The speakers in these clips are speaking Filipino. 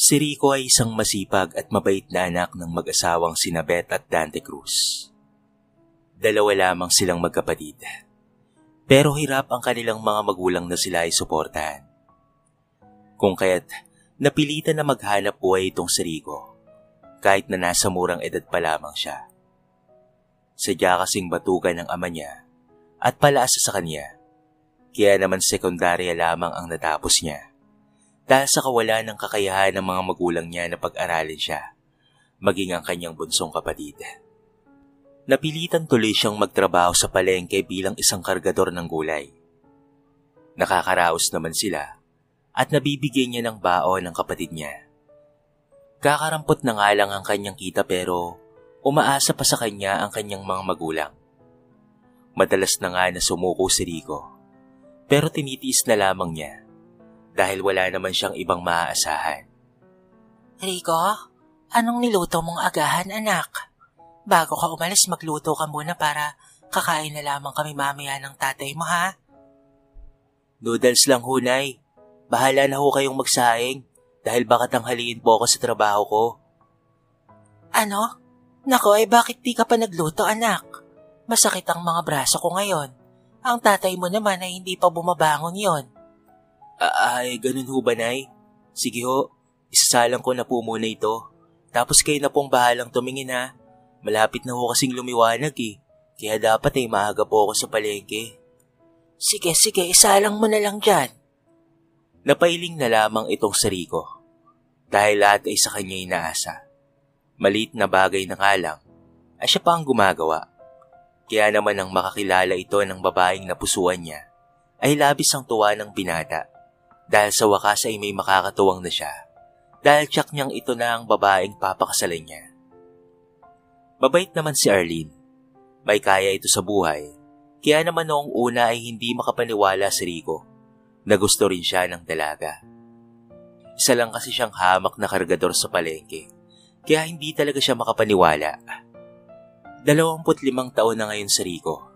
Si Rico ay isang masipag at mabait na anak ng mag-asawang sina Beth at Dante Cruz. Dalawa lamang silang magkapatid. Pero hirap ang kanilang mga magulang na sila ay suportahan. Kung kaya't napilitan na maghanap buhay itong si Rico, kahit na nasa murang edad pa lamang siya. Sadya kasing batugan ng ama niya at palaasa sa kanya, kaya naman sekundarya lamang ang natapos niya. Dahil sa kawalan ng kakayahan ng mga magulang niya na pag-aralin siya, maging ang kanyang bunsong kapatid. Napilitan tuloy siyang magtrabaho sa palengke bilang isang kargador ng gulay. Nakakaraos naman sila at nabibigyan niya ng baon ng kapatid niya. Kakarampot na nga lang ang kanyang kita pero umaasa pa sa kanya ang kanyang mga magulang. Madalas na nga na sumuko si Rico, pero tinitiis na lamang niya dahil wala naman siyang ibang maaasahan. Rico, anong niluto mong agahan, anak? Bago ka umalis, magluto ka muna para kakain na lamang kami mamaya ng tatay mo, ha? Noodles lang, Hunay. Bahala na ho kayong magsaing dahil baka tanghaliin po ako sa trabaho ko. Ano? Nako, bakit di ka pa nagluto, anak? Masakit ang mga braso ko ngayon. Ang tatay mo naman ay hindi pa bumabangon yon. Ay, ganun ho ba, Nay? Sige ho, isasalang ko na po muna ito. Tapos kayo na pong bahalang tumingin, ha? Malapit na ho kasing lumiwanag eh. Kaya dapat ay maaga po ako sa palengke. Sige, isalang mo na lang dyan. Napailing na lamang itong si Rico dahil lahat ay sa kanya inaasa. Maliit na bagay na nga lang ay siya pa ang gumagawa. Kaya naman ang makakilala ito ng babaeng napusuan niya ay labis ang tuwa ng binata dahil sa wakas ay may makakatuwang na siya dahil tiyak niyang ito na ang babaeng papakasalan niya. Mabait naman si Arlene. May kaya ito sa buhay. Kaya naman noong una ay hindi makapaniwala si Rico na gusto rin siya ng dalaga. Isa lang kasi siyang hamak na kargador sa palengke. Kaya hindi talaga siya makapaniwala. 25 taon na ngayon si Rico.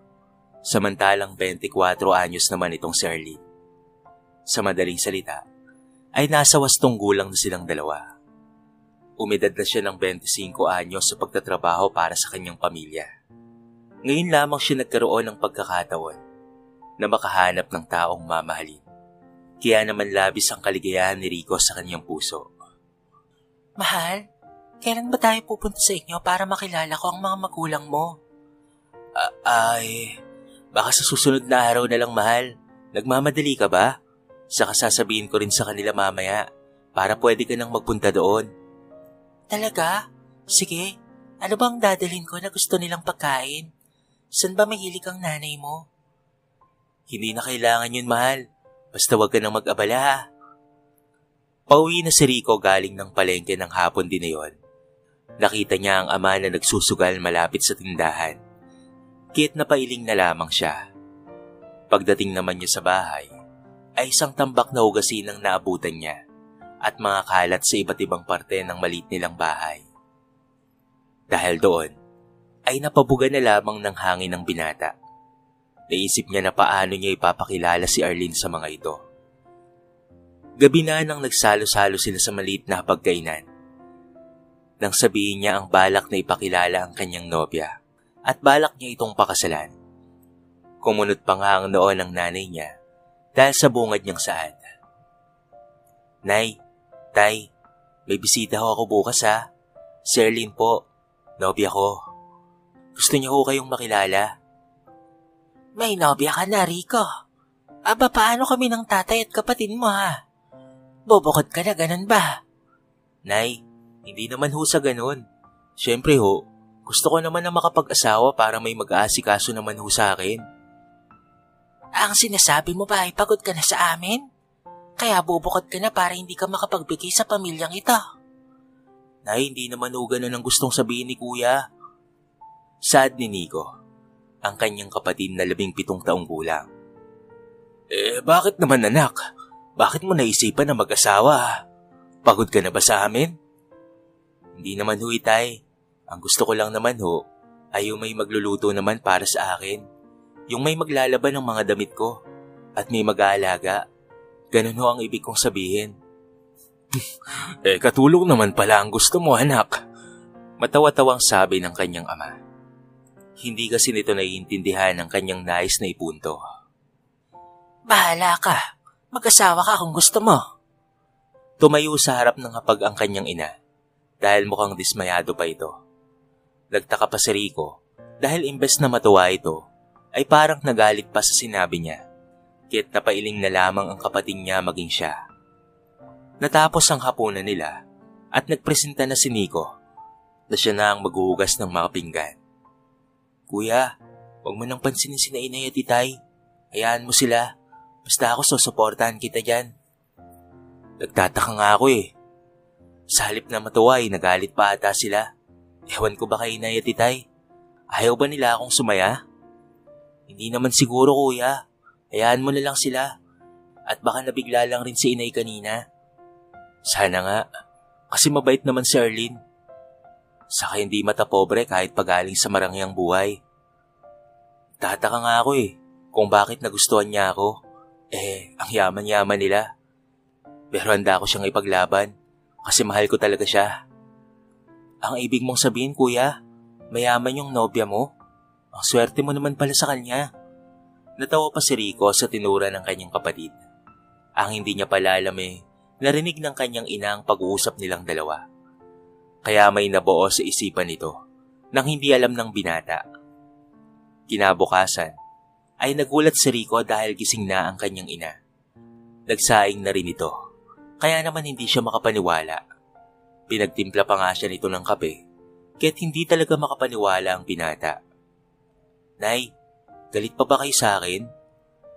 Samantalang 24 anyos naman itong si Arlene. Sa madaling salita, ay nasa wastong gulang na silang dalawa. Umidad na siya ng 25 anyos sa pagtatrabaho para sa kanyang pamilya. Ngayon lamang siya nagkaroon ng pagkakataon na makahanap ng taong mamahalin. Kaya naman labis ang kaligayahan ni Rico sa kanyang puso. Mahal, kailan ba tayo pupunta sa inyo para makilala ko ang mga magulang mo? Baka sa susunod na araw na lang, mahal. Nagmamadali ka ba? Saka sasabihin ko rin sa kanila mamaya para pwede ka nang magpunta doon. Talaga? Sige, ano bang dadalhin ko na gusto nilang pagkain? Saan ba mahilig ang nanay mo? Hindi na kailangan yun, mahal. Basta wag ka nang mag-abala, ha? Pauwi na si Rico galing ng palengke ng hapon din na yun. Nakita niya ang ama na nagsusugal malapit sa tindahan. Kaya't napailing na lamang siya. Pagdating naman niya sa bahay, ay isang tambak na hugasin ang naabutan niya at mga kalat sa iba't ibang parte ng maliit nilang bahay. Dahil doon, ay napabuga na lamang ng hangin ng binata. Naisip niya na paano niya ipapakilala si Arlene sa mga ito. Gabi na nang nagsalo-salo sila sa maliit na hapagkainan. Nang sabihin niya ang balak na ipakilala ang kanyang nobya at balak niya itong pakasalan. Kumunot pa nga ang noon ng nanay niya dahil sa bungad niyang saad. Nay, Tay, may bisita ho ako bukas, ha? Si Arlene po, nobya ko. Gusto niyo ho kayong makilala? May nobya ka na, Rico. Aba, paano kami ng tatay at kapatid mo, ha? Bubukod ka na, ganun ba? Nay, hindi naman ho sa ganun. Siyempre ho, gusto ko naman na makapag-asawa para may mag-aasikaso naman ho sa akin. Ang sinasabi mo ba ay pagod ka na sa amin? Kaya bubukod ka na para hindi ka makapagbigay sa pamilyang ito. Nay, hindi naman ho ganun ang gustong sabihin ni Kuya. Saad ni Nico, ang kanyang kapatid na 17 taong gulang. Bakit naman, anak? Bakit mo naisipan na mag-asawa? Pagod ka na ba sa amin? Hindi naman ho, Itay. Ang gusto ko lang naman ho, ay yung may magluluto naman para sa akin. Yung may maglalaban ng mga damit ko at may mag-aalaga. Ganun ho ang ibig kong sabihin. Katulong naman pala ang gusto mo, anak. Matawa-tawang sabi ng kanyang ama. Hindi kasi nito naiintindihan ang kanyang nais na ipunto. Bahala ka. Mag-asawa ka kung gusto mo. Tumayo sa harap ng hapag ang kanyang ina dahil mukhang dismayado pa ito. Nagtaka pa si Rico dahil imbes na matuwa ito ay parang nagalit pa sa sinabi niya, kaya't napailing na lamang ang kapatid niya maging siya. Natapos ang hapunan nila at nagpresenta na si Nico na siya na ang maghuhugas ng mga pinggan. Kuya, huwag mo nang pansinin si Inay at Itay. Hayaan mo sila. Basta ako susuportahan kita dyan. Nagtataka nga ako eh. Sa halip na matuwa ay nagalit pa ata sila. Ewan ko ba kay Inay at Itay? Ayaw ba nila akong sumaya? Hindi naman siguro kuya. Hayaan mo na lang sila. At baka nabigla lang rin si Inay kanina. Sana nga. Kasi mabait naman si Arlene. Saka hindi mata pobre kahit pagaling sa marangyang buhay. Tataka nga ako eh kung bakit nagustuhan niya ako. Ang yaman-yaman nila. Pero handa ko siyang ipaglaban kasi mahal ko talaga siya. Ang ibig mong sabihin kuya, mayaman yung nobya mo? Ang swerte mo naman pala sa kanya. Natawa pa si Rico sa tinura ng kanyang kapatid. Ang hindi niya pala alam narinig ng kanyang ina ang pag-uusap nilang dalawa. Kaya may nabuo sa isipan nito nang hindi alam ng binata. Kinabukasan ay nagulat si Rico dahil gising na ang kanyang ina. Nagsaing na rin ito, kaya naman hindi siya makapaniwala. Pinagtimpla pa nga siya nito ng kape, kaya't hindi talaga makapaniwala ang binata. Nay, galit pa ba kayo sa akin?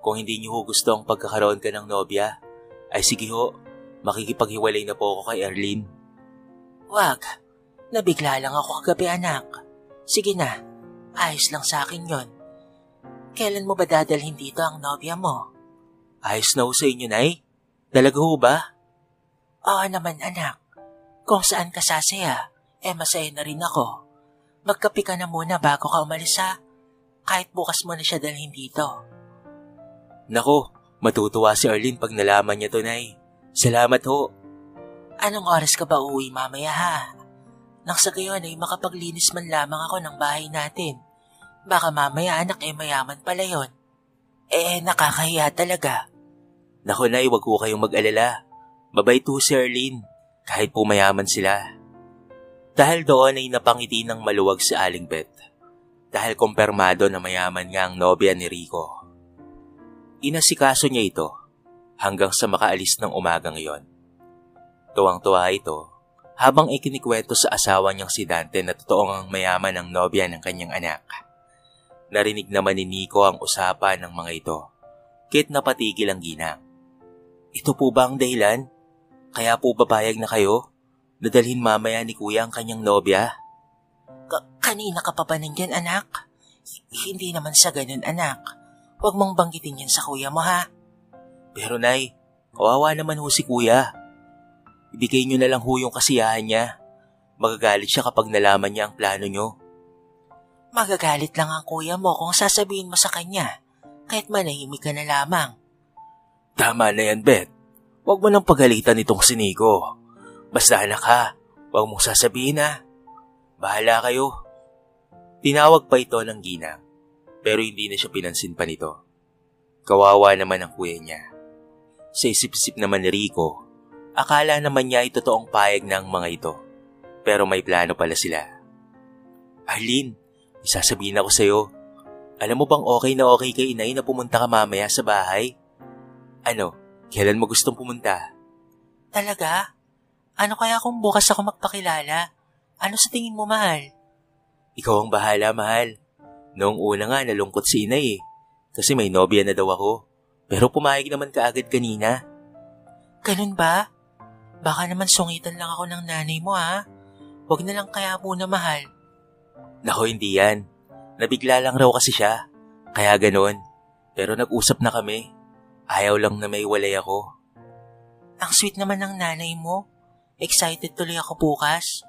Kung hindi niyo gusto ang pagkakaroon ka ng nobya, ay sige ho, makikipaghiwalay na po ako kay Arlene. Wag, nabigla lang ako kagabi anak. Sige na, ayos lang sa akin yon. Kailan mo ba dadalhin dito ang nobya mo? Ayos na ho sa inyo, Nay. Talaga ho ba? Oo naman anak. Kung saan ka sasaya, masaya na rin ako. Magkape ka na muna bago ka umalis ha. Kahit bukas mo na siya dalhin dito. Nako, matutuwa si Arlene pag nalaman niya to, Nay. Salamat ho. Anong oras ka ba uuwi mamaya ha? Nang sa gayon ay makapaglinis man lamang ako ng bahay natin. Baka mamaya anak mayaman pala yon. Nakakahiya talaga. Naku Nay, wag ko kayong mag-alala. Mabait ho si Arlene, kahit po mayaman sila. Dahil doon ay napangiti ng maluwag si Aling Beth. Dahil kumpirmado na mayaman nga ang nobya ni Rico. Inasikaso niya ito hanggang sa makaalis ng umaga ngayon. Tuwang-tuwa ito habang ikinikwento sa asawa niyang si Dante na totoong ang mayaman ang nobya ng kanyang anak. Narinig naman ni Nico ang usapan ng mga ito, kaya't napatigil ang ginang. Ito po ba ang dahilan? Kaya po papayag na kayo? Nadalhin mamaya ni kuya ang kanyang nobya? Kanina ka pa ba nandyan anak? Hindi naman sa ganun anak. Huwag mong banggitin yan sa kuya mo ha. Pero Nay, kawawa naman ho si kuya. Ibigay niyo na lang ho yung kasiyahan niya. Magagalit siya kapag nalaman niya ang plano niyo. Magagalit lang ang kuya mo kung sasabihin mo sa kanya, kahit manahimik ka na lamang. Tama na yan, Beth. Huwag mo nang pagalitan itong si Nico. Basta anak ha, huwag mong sasabihin ha. Bahala kayo. Tinawag pa ito ng ginang, pero hindi na siya pinansin pa nito. Kawawa naman ang kuya niya. Sa isip-isip naman ni Rico, akala naman niya ay totoong payag ng mga ito, pero may plano pala sila. Arlene, isasabihin ako sa'yo. Alam mo bang okay na okay kay Inay na pumunta ka mamaya sa bahay? Ano, kailan mo gustong pumunta? Talaga? Ano kaya kung bukas ako magpakilala? Ano sa tingin mo, mahal? Ikaw ang bahala, mahal. Noong una nga nalungkot si Inay kasi may nobya na daw ako. Pero pumayag naman kaagad kanina. Ganun ba? Baka naman sungitan lang ako ng nanay mo ha? Huwag na lang kaya muna, mahal. Nako, hindi yan. Nabigla lang raw kasi siya. Kaya ganun. Pero nag-usap na kami. Ayaw lang na may walay ako. Ang sweet naman ng nanay mo. Excited tuloy ako bukas.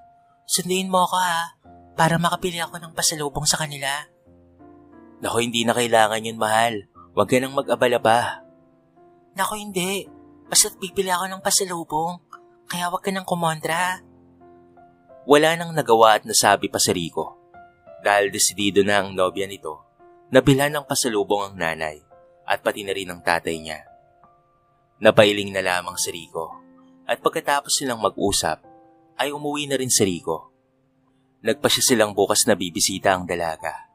Sunduin mo ako ha, para makapili ako ng pasalubong sa kanila. Nako, hindi na kailangan yun, mahal. Huwag ka nang mag-abala pa. Nako, hindi. Basta't bibili ako ng pasalubong. Kaya wag ka nang kumontra. Wala nang nagawa at nasabi pa si Rico dahil desidido na ang nobya nito na bilhan ng pasalubong ang nanay at pati na rin ang tatay niya. Napailing na lamang si Rico at pagkatapos silang mag-usap ay umuwi na rin si Rico. Nagpasya silang bukas na bibisita ang dalaga.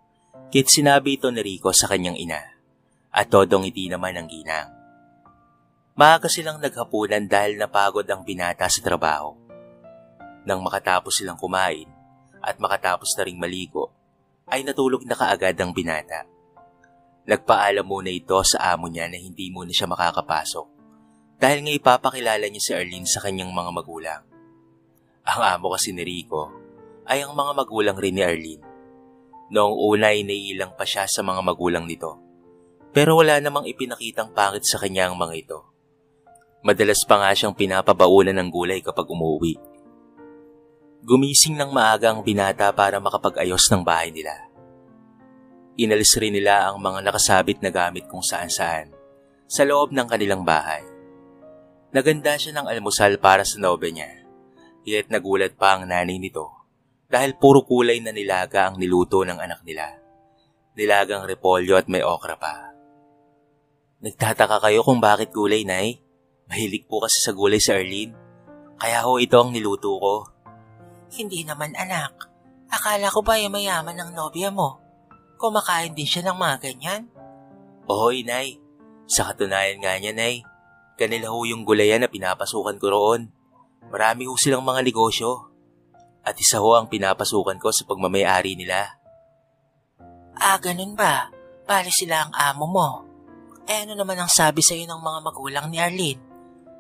Kit sinabi ito ni Rico sa kanyang ina at todong ngiti naman ang ginang. Maaga silang naghapunan dahil napagod ang binata sa trabaho. Nang makatapos silang kumain at makatapos na ring maligo, ay natulog na kaagad ang binata. Nagpaalam muna ito sa amo niya na hindi muna siya makakapasok dahil nga ipapakilala niya si Arlene sa kanyang mga magulang. Ang amo kasi ni Rico ay ang mga magulang rin ni Arlene. Noong una ay naiilang pa siya sa mga magulang nito, pero wala namang ipinakitang pangit sa kanya ang mga ito. Madalas pa nga siyang pinapabaunan ng gulay kapag umuwi. Gumising ng maaga ang binata para makapag-ayos ng bahay nila. Inalis rin nila ang mga nakasabit na gamit kung saan-saan sa loob ng kanilang bahay. Naganda siya ng almusal para sa nobya niya, kaya't nagulat pa ang nanay nito dahil puro kulay na nilaga ang niluto ng anak nila. Nilagang repolyo at may okra pa. Nagtataka kayo kung bakit gulay, Nay? Mahilig po kasi sa gulay si Arlene, kaya ho ito ang niluto ko. Hindi naman anak. Akala ko ba yung mayaman ng nobya mo? Kumakain din siya ng mga ganyan? Ohoy, Nay. Sa katunayan nga niya, Nay, kanila ho yung gulayan na pinapasukan ko roon. Marami ho silang mga negosyo. At isa ho ang pinapasukan ko sa pagmamayari nila. Ganun ba? Bali sila ang amo mo. Ano naman ang sabi sa'yo ng mga magulang ni Arlene?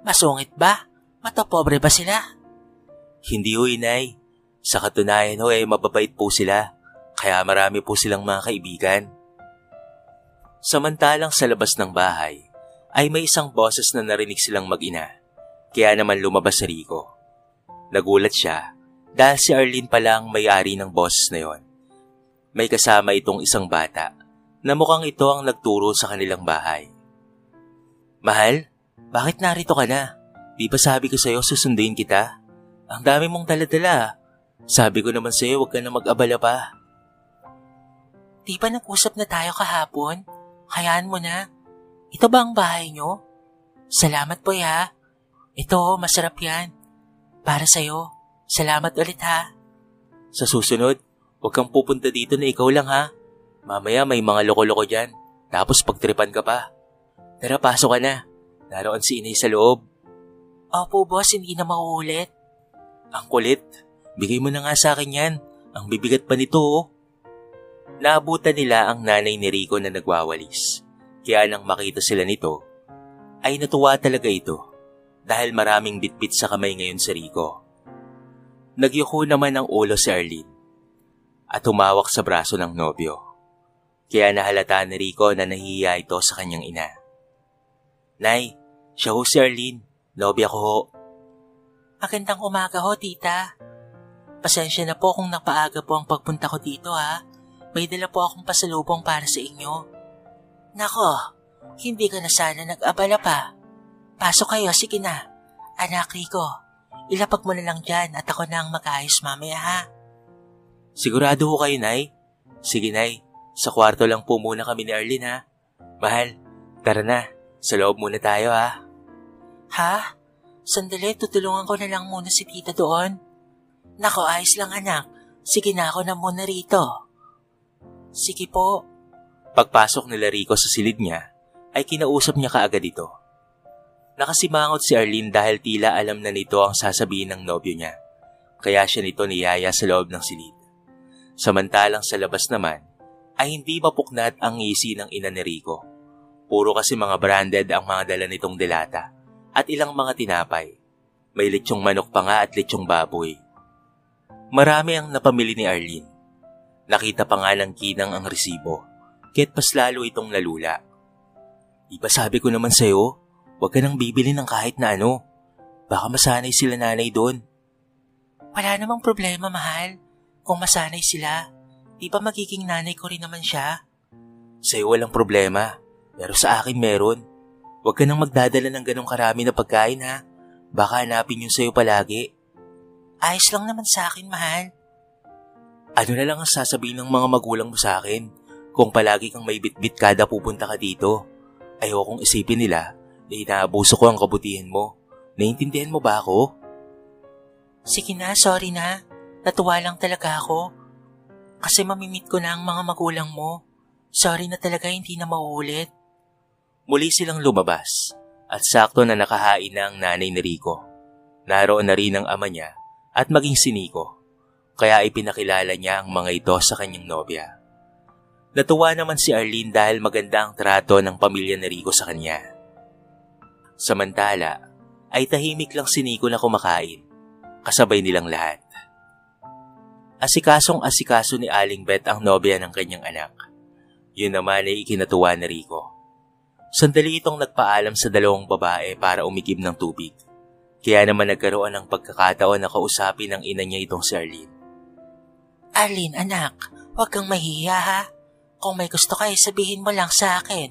Masungit ba? Matapobre ba sila? Hindi ho, Inay. Sa katunayan ho mababait po sila. Kaya marami po silang mga kaibigan. Samantalang sa labas ng bahay, ay may isang boses na narinig silang mag-ina. Kaya naman lumabas si Rico. Nagulat siya dahil si Arlene pala ang may-ari ng boses na yon. May kasama itong isang bata na mukhang ito ang nagturo sa kanilang bahay. Mahal, bakit narito ka na? Di ba sabi ko sa'yo susunduin kita? Ang dami mong dala-dala. Sabi ko naman sa'yo huwag ka na mag-abala pa. Di ba nag-usap na tayo kahapon? Hayaan mo na. Ito ba ang bahay nyo? Salamat po ha. Ito, masarap yan. Para sa'yo. Salamat ulit ha. Sa susunod, huwag kang pupunta dito na ikaw lang ha. Mamaya may mga loko-loko dyan. Tapos pagtripan ka pa. Tara, pasok ka na. Naroon si Inay sa loob. Opo boss, hindi na mauulit. Ang kulit. Bigay mo na nga sa akin yan. Ang bibigat pa nito oh. Naabutan nila ang nanay ni Rico na nagwawalis. Kaya nang makita sila nito, ay natuwa talaga ito dahil maraming bitbit sa kamay ngayon si Rico. Nagyuko naman ang ulo si Arlene at humawak sa braso ng nobyo. Kaya nahalata ni Rico na nahihiya ito sa kanyang ina. Nay, siya ho si Arlene. Nobya ko ho. Magandang umaga ho, tita. Pasensya na po kung napaaga po ang pagpunta ko dito ha. May dala po akong pasalubong para sa inyo. Nako, hindi ka na sana nag-abala pa. Pasok kayo, sige na. Anak Rico, ilapag mo na lang dyan at ako na ang mag-ayos mamaya ha. Sigurado ho kayo, Nay? Sige, Nay. Sa kwarto lang po muna kami ni Arlene ha. Mahal, tara na. Sa loob muna tayo ha. Ha? Sandali, tutulungan ko na lang muna si tita doon. Nako, ayos lang anak. Sige na ako na muna rito. Sige po. Pagpasok nila Rico sa silid niya, ay kinausap niya kaagad ito. Nakasimangot si Arlene dahil tila alam na nito ang sasabihin ng nobyo niya. Kaya siya nito niyaya sa loob ng silid. Samantalang sa labas naman, ay hindi mapuknat ang ngisi ng ina ni Rico. Puro kasi mga branded ang mga dala nitong delata at ilang mga tinapay. May lechong manok pa nga at lechong baboy. Marami ang napamili ni Arlene. Nakita pa nga ng kinang ang resibo, kaya't mas lalo itong nalula. Di ba sabi ko naman sa'yo, huwag ka nang bibili ng kahit na ano. Baka masanay sila nanay doon. Wala namang problema, mahal. Kung masanay sila, di ba magiging nanay ko rin naman siya? Sa'yo walang problema, pero sa akin meron. Huwag ka nang magdadala ng ganong karami na pagkain ha. Baka hanapin yun sa'yo palagi. Ayos lang naman sa akin, mahal. Ano na lang ang sasabihin ng mga magulang mo sa akin kung palagi kang may bitbit kada pupunta ka dito? Ayokong isipin nila na inaabuso ko ang kabutihan mo. Naiintindihan mo ba ako? Sige na, sorry na. Natuwa lang talaga ako. Kasi mamimit ko na ang mga magulang mo. Sorry na talaga, hindi na mauulit. Muli silang lumabas at sakto na nakahain na ang nanay ni Rico. Naroon na rin ang ama niya at maging si Nico. Kaya ipinakilala niya ang mga ito sa kanyang nobya. Natuwa naman si Arlene dahil maganda ang trato ng pamilya ni Rico sa kanya. Samantala, ay tahimik lang si Nico na kumakain, kasabay nilang lahat. Asikasong-asikaso ni Aling Beth ang nobya ng kanyang anak. Yun naman ay ikinatuwa ni Rico. Sandali itong nagpaalam sa dalawang babae para umigib ng tubig. Kaya naman nagkaroon ng pagkakataon na kausapin ng ina niya itong si Arlene. Arlene, anak, huwag kang mahihiya ha. Kung may gusto ka, sabihin mo lang sa akin.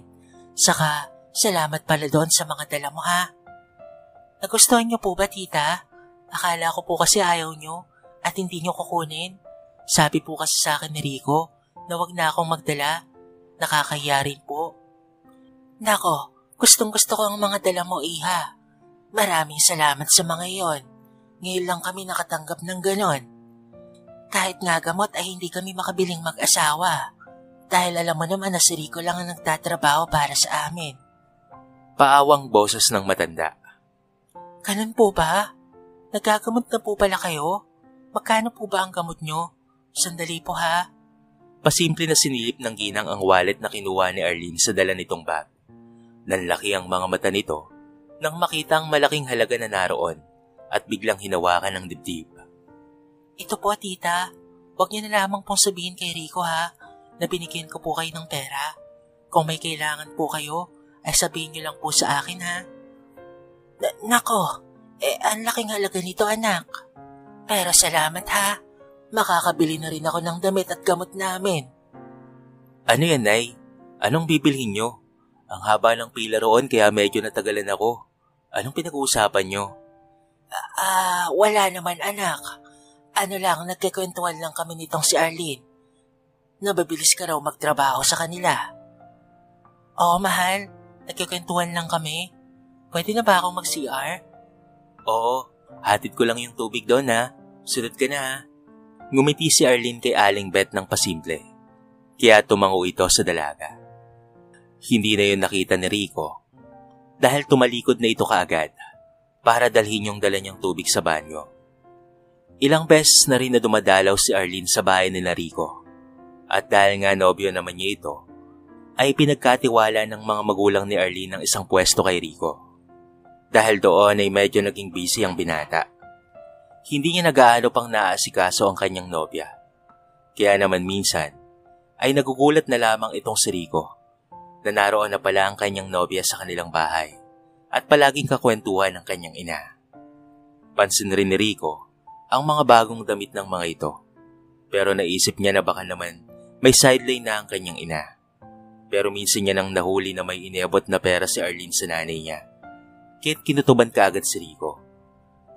Saka, salamat pala doon sa mga dala mo ha. Nagustuhan niyo po ba, tita? Akala ko po kasi ayaw niyo at hindi niyo kukunin. Sabi po kasi sa akin ni Rico na wag na akong magdala. Nakakahiya rin po. Nako, gustong-gusto ko ang mga dala mo, iha. Maraming salamat sa mga iyon. Ngayon lang kami nakatanggap ng ganon. Kahit nga gamot ay hindi kami makabiling mag-asawa. Dahil alam mo naman na si Rico lang ang nagtatrabaho para sa amin. Paawang boses ng matanda. Ganun po ba? Nagagamot na po pala kayo? Magkano po ba ang gamot nyo? Sandali po ha. Pasimple na sinilip ng ginang ang wallet na kinuha ni Arlene sa dala nitong bag. Nanlaki ang mga mata nito nang makita ang malaking halaga na naroon at biglang hinawakan ng dibdib. Ito po, tita. Huwag niyo na lamang pong sabihin kay Rico ha, na binigyan ko po kayo ng pera. Kung may kailangan po kayo, ay sabihin niyo lang po sa akin ha. Nako, ang laking halaga nito anak. Pero salamat ha. Makakabili na rin ako ng damit at gamot namin. Ano yan, Nay? Anong bibilhin nyo? Ang haba ng pila roon kaya medyo natagalan ako. Anong pinag-uusapan nyo? Wala naman anak. Ano lang, nagkikwentuhan lang kami nitong si Arlene. Nababilis ka raw magtrabaho sa kanila. Oo, mahal. Nagkikwentuhan lang kami. Pwede na ba akong mag-CR? Oo, hatid ko lang yung tubig doon ha. Sunod ka na ha. Ngumiti si Arlene kay Aling Beth ng pasimple. Kaya tumango ito sa dalaga. Hindi na yun nakita ni Rico dahil tumalikod na ito kaagad para dalhin yung dala niyang tubig sa banyo. Ilang beses na rin na dumadalaw si Arlene sa bahay ni Rico. At dahil nga nobyo naman niya ito, ay pinagkatiwala ng mga magulang ni Arlene ng isang pwesto kay Rico. Dahil doon ay medyo naging busy ang binata. Hindi niya nag-aano pang naaasikaso ang kanyang nobya. Kaya naman minsan, ay nagugulat na lamang itong si Rico na naroon na pala ang kanyang nobya sa kanilang bahay at palaging kakwentuhan ng kanyang ina. Pansin rin ni Rico ang mga bagong damit ng mga ito. Pero naisip niya na baka naman may sideline na ang kanyang ina. Pero minsan niya nang nahuli na may iniabot na pera si Arlene sa nanay niya. Kaya't kinutuban kaagad si Rico.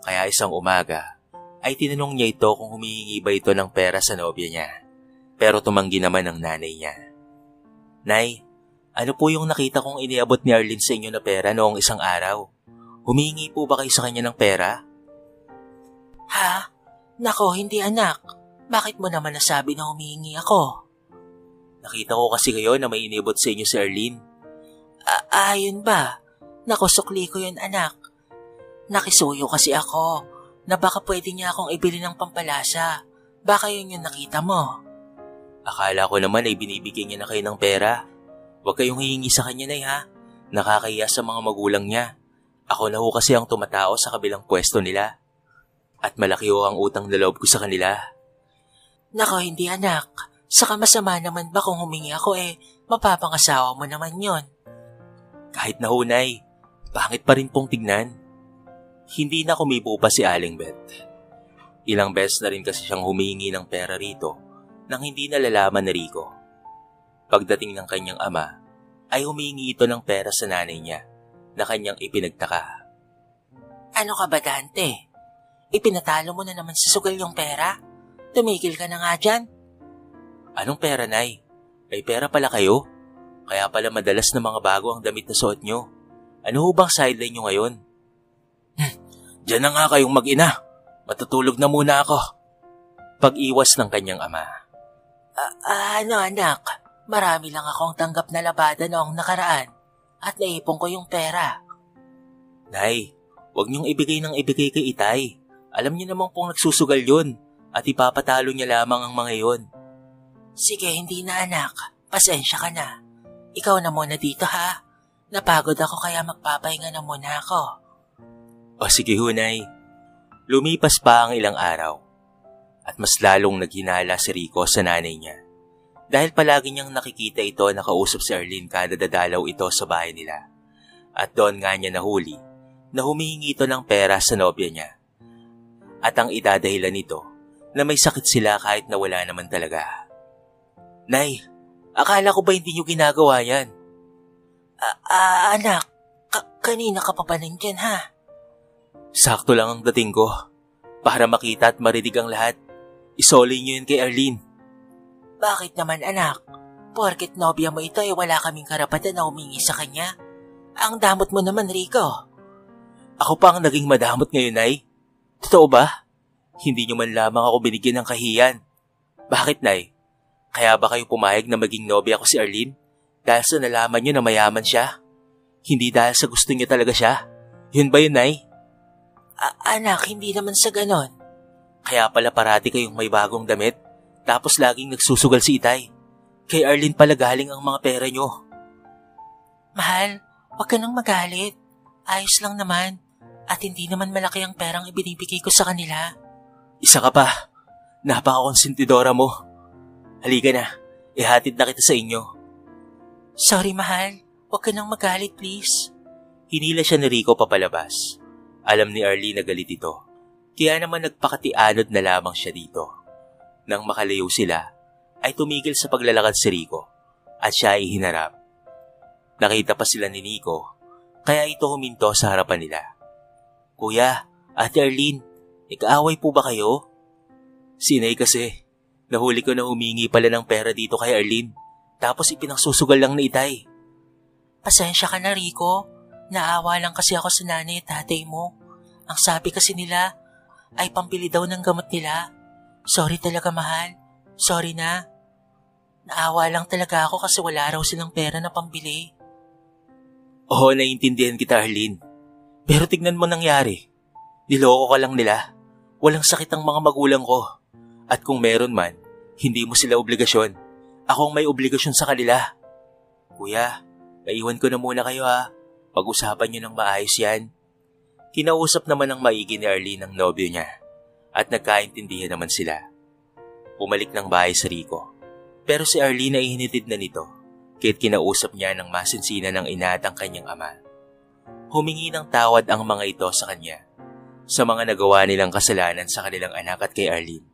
Kaya isang umaga ay tinanong niya ito kung humihingi ba ito ng pera sa nobya niya. Pero tumanggi naman ang nanay niya. Nay, ano po yung nakita kong iniabot ni Arlene sa inyo na pera noong isang araw? Humihingi po ba kayo sa kanya ng pera? Ha? Nako, hindi anak. Bakit mo naman nasabi na humihingi ako? Nakita ko kasi kayo na may iniabot sa inyo si Arlene. Ayun ba? Nako, sukli ko yun anak. Nakisuyo kasi ako na baka pwede niya akong ibili ng pampalasa. Baka yun yung nakita mo. Akala ko naman ay binibigyan niya na kayo ng pera. Huwag kayong hihingi sa kanya, Nay ha. Nakakahiya sa mga magulang niya. Ako na ho kasi ang tumatao sa kabilang pwesto nila. At malaki ho ang utang na loob ko sa kanila. Nako, hindi anak. Saka masama naman ba kung humingi ako mapapangasawa mo naman yon. Kahit na ho, Nay, pangit pa rin pong tignan. Hindi na kumibo pa si Aling Beth. Ilang beses na rin kasi siyang humingi ng pera rito nang hindi nalalaman ni Rico. Pagdating ng kanyang ama, ay humingi ito ng pera sa nanay niya na kanyang ipinagtaka. Ano ka ba, Dante? Ipinatalo mo na naman sa sugal yung pera? Tumigil ka na nga dyan. Anong pera, Nay? May pera pala kayo? Kaya pala madalas na mga bago ang damit na suot nyo. Ano ho bang sideline nyo ngayon? Diyan na nga kayong mag-ina. Matutulog na muna ako. Pag-iwas ng kanyang ama. Ano anak, marami lang akong tanggap na labada noong nakaraan at naipon ko yung pera. Nay, huwag niyong ibigay ng ibigay kay Itay. Alam niyo namang pong nagsusugal yun at ipapatalo niya lamang ang mga yon. Sige, hindi na anak. Pasensya ka na. Ikaw na muna dito ha. Napagod ako kaya magpapahinga na muna ako. O sige ho, Nay. Lumipas pa ang ilang araw at mas lalong naghinala si Rico sa nanay niya dahil palagi niyang nakikita ito na kausap si Arlene kada dadalaw ito sa bahay nila. At doon nga niya nahuli na humihingi ito ng pera sa nobya niya. At ang idadahilan nito na may sakit sila kahit na wala naman talaga. Nay, akala ko ba hindi niyo ginagawa yan? Anak, kanina ka pa nandyan ha? Sakto lang ang dating ko. Para makita at marinig ang lahat, isoli niyo yun kay Arlene. Bakit naman anak? Porket nobya mo ito wala kaming karapatan na humingi sa kanya. Ang damot mo naman, Rico. Ako pa ang naging madamot ngayon, Nay. Totoo ba? Hindi niyo man lamang ako binigyan ng kahiyan. Bakit, Nay? Kaya ba kayo pumayag na maging nobya ko si Arlene? Dahil sa nalaman niyo na mayaman siya? Hindi dahil sa gusto niyo talaga siya? Yun ba yun, Nay? Anak, hindi naman sa ganon. Kaya pala parati kayong may bagong damit, tapos laging nagsusugal si Itay. Kay Arlene pala galing ang mga pera niyo. Mahal, huwag ka nang magalit. Ayos lang naman. At hindi naman malaki ang perang ibinibigay ko sa kanila. Isa ka pa. Napaka-konsentidora mo. Halika na. Ihatid na kita sa inyo. Sorry, mahal. Huwag ka nang magalit, please. Hinila siya ni Rico papalabas. Alam ni Arlene na galit ito. Kaya naman nagpakatianod na lamang siya dito. Nang makalayo sila, ay tumigil sa paglalakad si Rico at siya ay hinarap. Nakita pa sila ni Nico, kaya ito huminto sa harapan nila. Kuya, Ate Arlene, nag-aaway po ba kayo? Sinay kasi, nahuli ko na humingi pala ng pera dito kay Arlene, tapos ipinangsusugal lang ni Itay. Pasensya ka na, Rico. Naawa lang kasi ako sa nanay at tatay mo. Ang sabi kasi nila ay pambili daw ng gamot nila. Sorry talaga, mahal. Sorry na. Naawa lang talaga ako kasi wala raw silang pera na pambili. Oo, naiintindihan kita, Arlene. Pero tignan mo nangyari. Niloko ka lang nila. Walang sakit ang mga magulang ko. At kung meron man, hindi mo sila obligasyon. Ako ang may obligasyon sa kanila. Kuya, naiwan ko na muna kayo ha. Pag-usapan niyo ng maayos yan. Kinausap naman ng maigi ni Arlene ang nobyo niya at nagkaintindihan naman sila. Bumalik ng bahay si Rico. Pero si Arlene ay hinitid na nito kaya't kinausap niya ng masinsina ng ina at ang kanyang ama. Humingi ng tawad ang mga ito sa kanya sa mga nagawa nilang kasalanan sa kanilang anak at kay Arlene.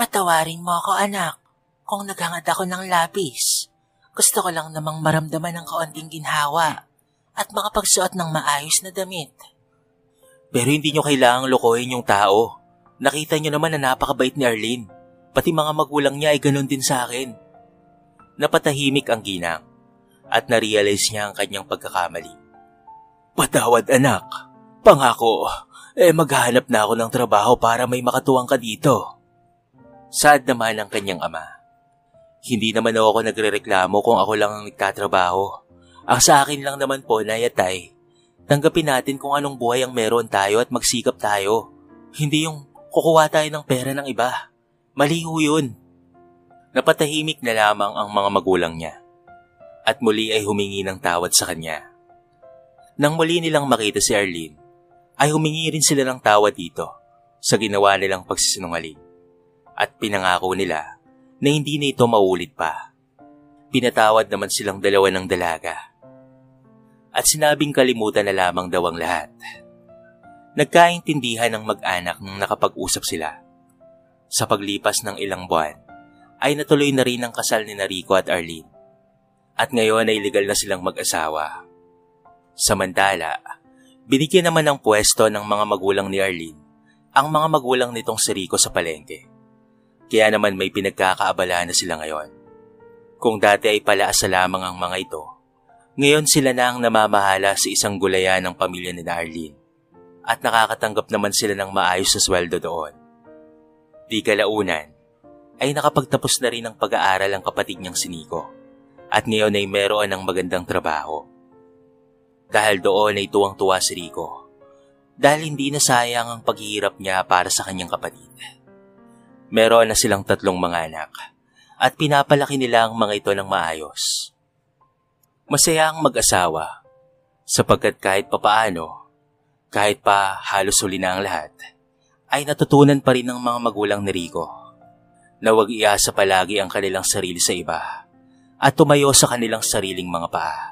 Patawarin mo ako, anak, kung naghangad ako ng lapis. Gusto ko lang namang maramdaman ng kaunting ginhawa at makapagsuot ng maayos na damit. Pero hindi nyo kailangang lokohin yung tao. Nakita nyo naman na napakabait ni Arlene. Pati mga magulang niya ay ganun din sa akin. Napatahimik ang ginang at narealize niya ang kanyang pagkakamali. Patawad anak. Pangako, maghahanap na ako ng trabaho para may makatuwang ka dito. Sad naman ang kanyang ama. Hindi naman ako nagrereklamo kung ako lang ang nagtatrabaho. Ang sa akin lang naman po, Nay at Tay, tanggapin natin kung anong buhay ang meron tayo at magsikap tayo. Hindi yung kukuha tayo ng pera ng iba. Mali ho yun. Napatahimik na lamang ang mga magulang niya at muli ay humingi ng tawad sa kanya. Nang muli nilang makita si Arlene, ay humingi rin sila ng tawad dito sa ginawa nilang pagsisinungaling at pinangako nila na hindi na ito maulit pa. Pinatawad naman silang dalawa ng dalaga. At sinabing kalimutan na lamang daw ang lahat. Nagkaintindihan ng mag-anak nang nakapag-usap sila. Sa paglipas ng ilang buwan, ay natuloy na rin ang kasal ni Rico at Arlene. At ngayon ay legal na silang mag-asawa. Samantala, Binigyan naman ng pwesto ng mga magulang ni Arlene ang mga magulang nitong si Rico sa palengke. Kaya naman may pinagkakaabalahan na sila ngayon. Kung dati ay palaasa lamang ang mga ito, ngayon sila na ang namamahala sa isang gulayan ng pamilya ni Arlene at nakakatanggap naman sila ng maayos na sweldo doon. Di kalaunan ay nakapagtapos na rin ng pag-aaral ang kapatid niyang si Nico at ngayon ay meron ng magandang trabaho. Dahil doon ay tuwang-tuwa si Rico dahil hindi na sayang ang paghihirap niya para sa kanyang kapatid. Meron na silang 3 mga anak at pinapalaki nila ang mga ito ng maayos. Masaya ang mag-asawa sapagkat kahit papaano, kahit pa halos huli na ang lahat, ay natutunan pa rin ng mga magulang ni Rico na huwag iasa palagi ang kanilang sarili sa iba at tumayo sa kanilang sariling mga paa.